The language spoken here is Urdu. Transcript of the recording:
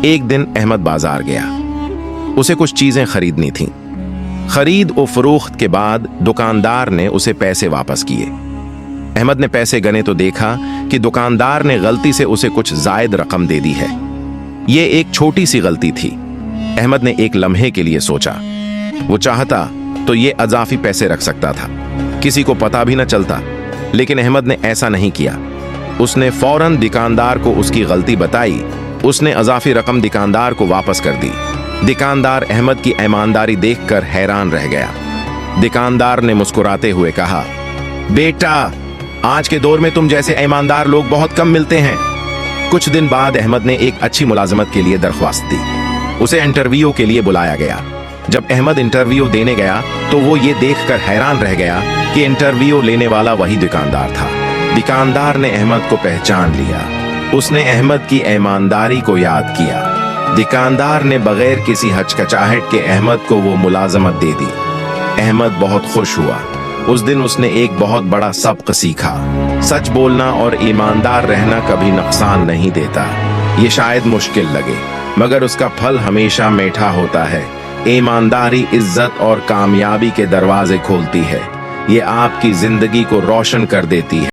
ایک دن احمد بازار گیا. اسے کچھ چیزیں خریدنی تھیں. خرید و فروخت کے بعد دکاندار نے اسے پیسے واپس کیے. احمد نے پیسے گنے تو دیکھا کہ دکاندار نے غلطی سے اسے کچھ زائد رقم دے دی ہے. یہ ایک چھوٹی سی غلطی تھی. احمد نے ایک لمحے کے لیے سوچا. وہ چاہتا تو یہ اضافی پیسے رکھ سکتا تھا, کسی کو پتا بھی نہ چلتا. لیکن احمد نے ایسا نہیں کیا. اس نے فوراً دکاندار کو اس کی غلطی بتائی. اس نے اضافی رقم دکاندار کو واپس کر دی. دکاندار احمد کی ایمانداری دیکھ کر حیران رہ گیا. دکاندار نے مسکراتے ہوئے کہا, بیٹا, آج کے دور میں تم جیسے ایماندار لوگ بہت کم ملتے ہیں. کچھ دن بعد احمد نے ایک اچھی ملازمت کے لیے درخواست دی. اسے انٹرویو کے لیے بلایا گیا. جب احمد انٹرویو دینے گیا تو وہ یہ دیکھ کر حیران رہ گیا کہ انٹرویو لینے والا وہی دکاندار تھا. دکاندار نے احمد کو پہچان لیا. اس نے احمد کی ایمانداری کو یاد کیا. دکاندار نے بغیر کسی ہچکچاہٹ کے احمد کو وہ ملازمت دے دی. احمد بہت خوش ہوا. اس دن اس نے ایک بہت بڑا سبق سیکھا. سچ بولنا اور ایماندار رہنا کبھی نقصان نہیں دیتا. یہ شاید مشکل لگے مگر اس کا پھل ہمیشہ میٹھا ہوتا ہے. ایمانداری عزت اور کامیابی کے دروازے کھولتی ہے. یہ آپ کی زندگی کو روشن کر دیتی ہے.